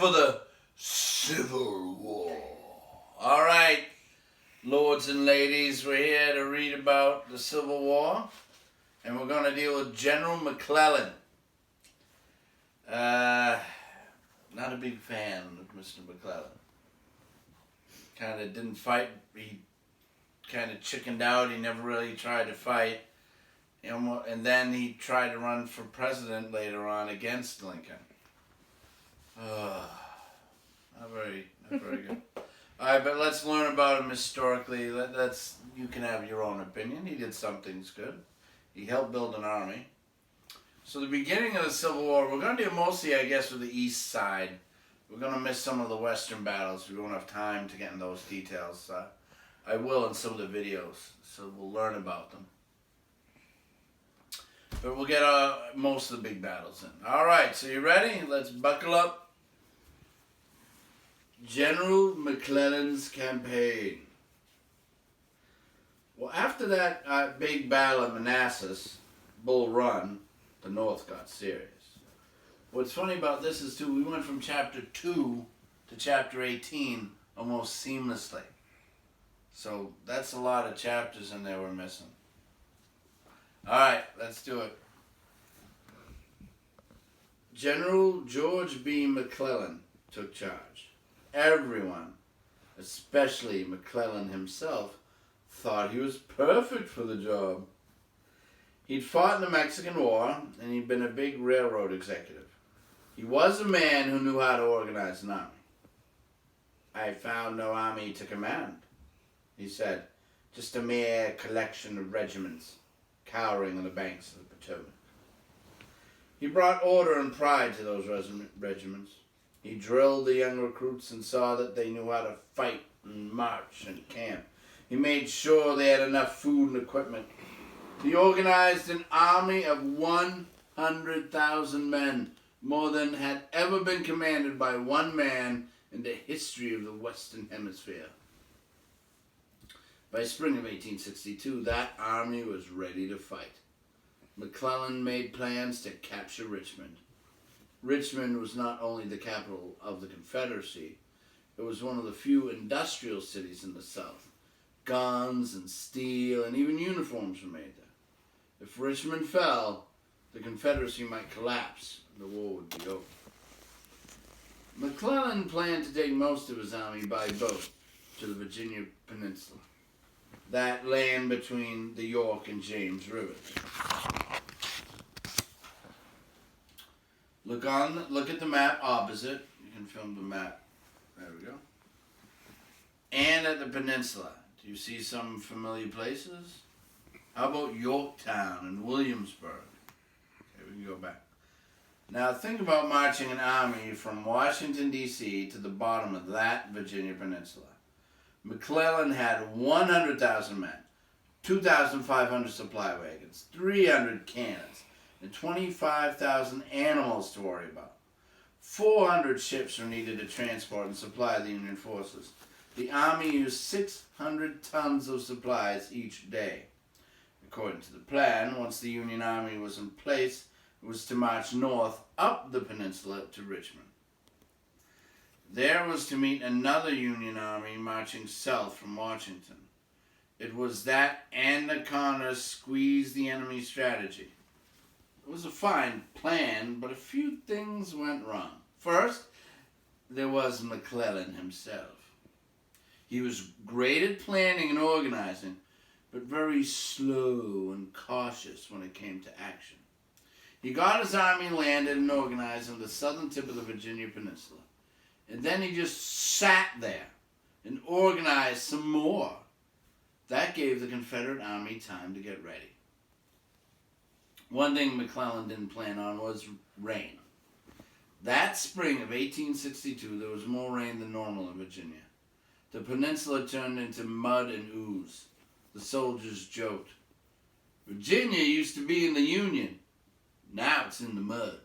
for the Civil War. All right, lords and ladies, we're here to read about the Civil War, and we're going to deal with General McClellan. Not a big fan of Mr. McClellan. Kind of didn't fight. He kind of chickened out. He never really tried to fight. And then he tried to run for president later on against Lincoln. Not very good. All right, but let's learn about him historically. You can have your own opinion. He did some things good. He helped build an army. So the beginning of the Civil War, we're going to deal mostly, I guess, with the east side. We're going to miss some of the western battles. We won't have time to get in those details. I will in some of the videos, so we'll learn about them. But we'll get most of the big battles in. All right, so you ready? Let's buckle up. General McClellan's campaign. Well, after that big battle at Manassas, Bull Run, the North got serious. What's funny about this is, too, we went from chapter 2 to chapter 18 almost seamlessly. So that's a lot of chapters in there we're missing. All right, let's do it. General George B. McClellan took charge. Everyone, especially McClellan himself, thought he was perfect for the job. He'd fought in the Mexican War, and he'd been a big railroad executive. He was a man who knew how to organize an army. "I found no army to command," he said, "just a mere collection of regiments cowering on the banks of the Potomac." He brought order and pride to those regiments. He drilled the young recruits and saw that they knew how to fight and march and camp. He made sure they had enough food and equipment. He organized an army of 100,000 men, more than had ever been commanded by one man in the history of the Western Hemisphere. By spring of 1862, that army was ready to fight. McClellan made plans to capture Richmond. Richmond was not only the capital of the Confederacy, it was one of the few industrial cities in the South. Guns and steel and even uniforms were made there. If Richmond fell, the Confederacy might collapse and the war would be over. McClellan planned to take most of his army by boat to the Virginia Peninsula, that land between the York and James Rivers. Look at the map opposite. You can film the map. There we go. And at the peninsula. Do you see some familiar places? How about Yorktown and Williamsburg? Okay, we can go back. Now think about marching an army from Washington, D.C. to the bottom of that Virginia Peninsula. McClellan had 100,000 men, 2,500 supply wagons, 300 cannons, and 25,000 animals to worry about. 400 ships were needed to transport and supply the Union forces. The army used 600 tons of supplies each day. According to the plan, once the Union army was in place, it was to march north up the peninsula to Richmond. There was to meet another Union army marching south from Washington. It was that and the Connors squeezed the enemy strategy. It was a fine plan, but a few things went wrong. First, there was McClellan himself. He was great at planning and organizing, but very slow and cautious when it came to action. He got his army landed and organized on the southern tip of the Virginia Peninsula. And then he just sat there and organized some more. That gave the Confederate army time to get ready. One thing McClellan didn't plan on was rain. That spring of 1862, there was more rain than normal in Virginia. The peninsula turned into mud and ooze. The soldiers joked, "Virginia used to be in the Union. Now it's in the mud."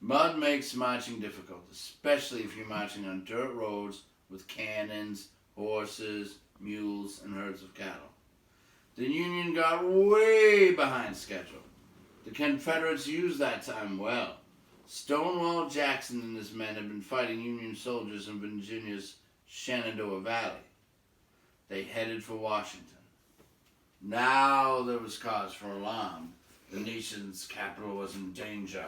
Mud makes marching difficult, especially if you're marching on dirt roads with cannons, horses, mules, and herds of cattle. The Union got way behind schedule. The Confederates used that time well. Stonewall Jackson and his men had been fighting Union soldiers in Virginia's Shenandoah Valley. They headed for Washington. Now there was cause for alarm. The nation's capital was in danger.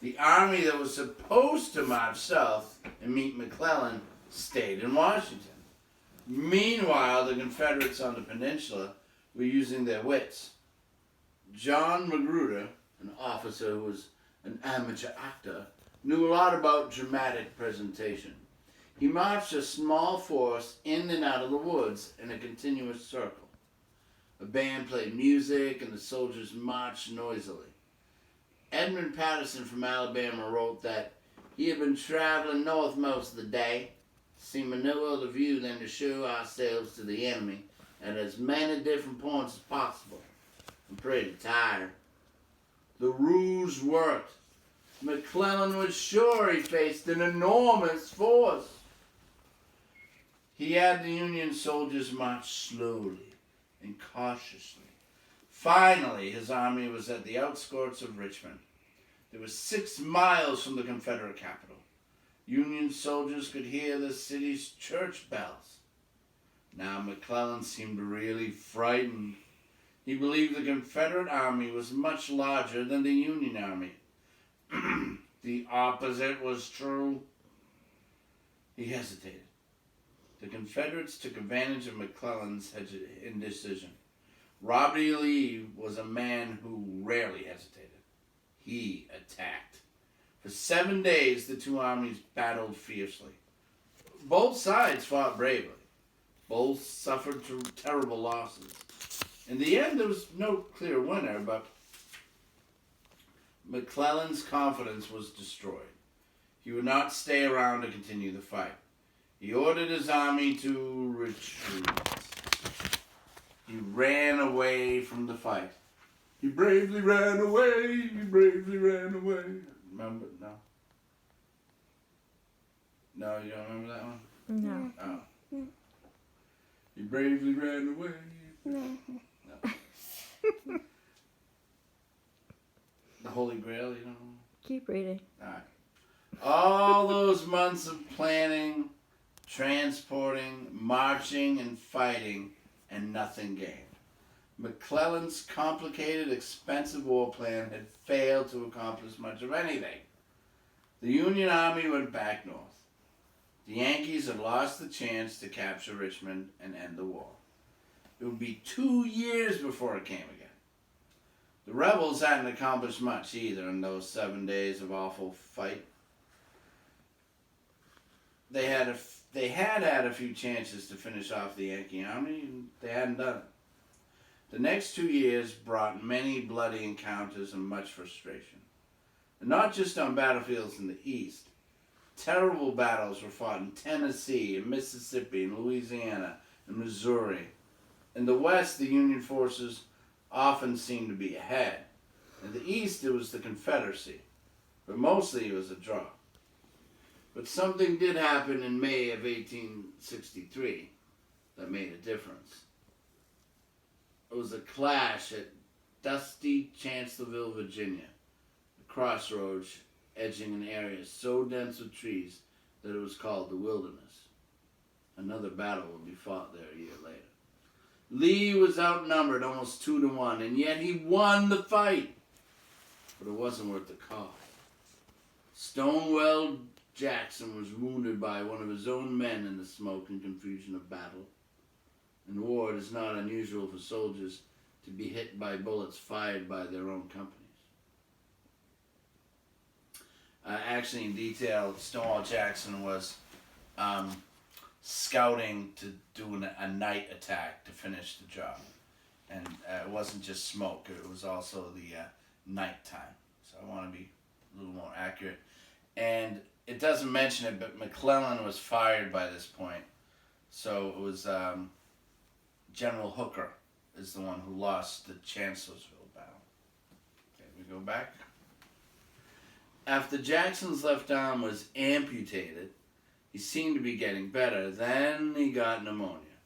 The army that was supposed to march south and meet McClellan stayed in Washington. Meanwhile, the Confederates on the peninsula were using their wits. John Magruder, an officer who was an amateur actor, knew a lot about dramatic presentation. He marched a small force in and out of the woods in a continuous circle. A band played music and the soldiers marched noisily. Edmund Patterson from Alabama wrote that he had been traveling north most of the day, seeming no other view than to show ourselves to the enemy at as many different points as possible. I'm pretty tired. The ruse worked. McClellan was sure he faced an enormous force. He had the Union soldiers march slowly and cautiously. Finally, his army was at the outskirts of Richmond. They were 6 miles from the Confederate capital. Union soldiers could hear the city's church bells. Now McClellan seemed really frightened. He believed the Confederate army was much larger than the Union army. The opposite was true. He hesitated. The Confederates took advantage of McClellan's indecision. Robert E. Lee was a man who rarely hesitated. He attacked. For 7 days, the two armies battled fiercely. Both sides fought bravely. Both suffered terrible losses. In the end, there was no clear winner, but McClellan's confidence was destroyed. He would not stay around to continue the fight. He ordered his army to retreat. He ran away from the fight. He bravely ran away. He bravely ran away. Remember? No. No, you don't remember that one? No. Oh. He bravely ran away. No. The Holy Grail, you know? Keep reading. Alright. All those months of planning, transporting, marching, and fighting, and nothing gained. McClellan's complicated, expensive war plan had failed to accomplish much of anything. The Union Army went back north. The Yankees had lost the chance to capture Richmond and end the war. It would be 2 years before it came again. The rebels hadn't accomplished much either in those 7 days of awful fight. They had had a few chances to finish off the Yankee army, and they hadn't done it. The next 2 years brought many bloody encounters and much frustration. And not just on battlefields in the east. Terrible battles were fought in Tennessee, and Mississippi, and Louisiana, and Missouri. In the west, the Union forces often seemed to be ahead. In the east, it was the Confederacy, but mostly it was a draw. But something did happen in May of 1863 that made a difference. It was a clash at dusty Chancellorsville, Virginia, a crossroads edging an area so dense with trees that it was called the Wilderness. Another battle would be fought there a year later. Lee was outnumbered almost 2-1, and yet he won the fight. But it wasn't worth the cost. Stonewall Jackson was wounded by one of his own men in the smoke and confusion of battle. In war, it is not unusual for soldiers to be hit by bullets fired by their own companies. Actually, in detail, Stonewall Jackson was scouting to do a night attack to finish the job. And it wasn't just smoke, it was also the nighttime. So I want to be a little more accurate. And it doesn't mention it, but McClellan was fired by this point. So it was General Hooker is the one who lost the Chancellorsville battle. Okay, we go back. After Jackson's left arm was amputated, he seemed to be getting better. Then he got pneumonia,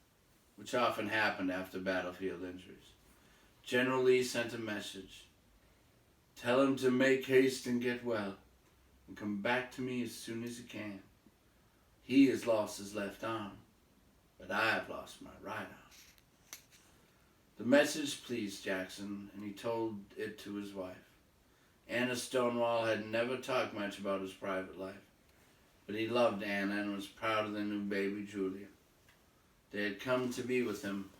which often happened after battlefield injuries. General Lee sent a message. Tell him to make haste and get well. and come back to me as soon as he can. He has lost his left arm, but I have lost my right arm." The message pleased Jackson, and he told it to his wife. Anna Stonewall had never talked much about his private life, but he loved Anna and was proud of their new baby, Julia. They had come to be with him,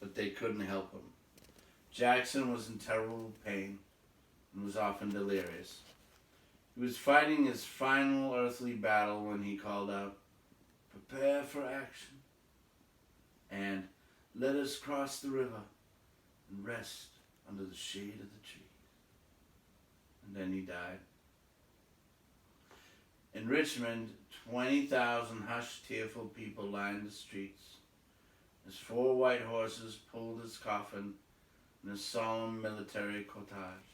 but they couldn't help him. Jackson was in terrible pain and was often delirious. He was fighting his final earthly battle when he called out, "Prepare for action," and "Let us cross the river and rest under the shade of the trees." And then he died. In Richmond, 20,000 hushed, tearful people lined the streets as 4 white horses pulled his coffin in a solemn military cortege.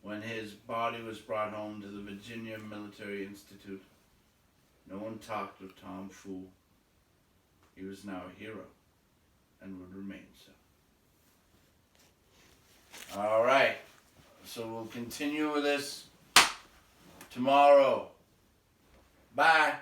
When his body was brought home to the Virginia Military Institute, no one talked of Tom Fool. He was now a hero and would remain so. All right, so we'll continue with this tomorrow. Bye.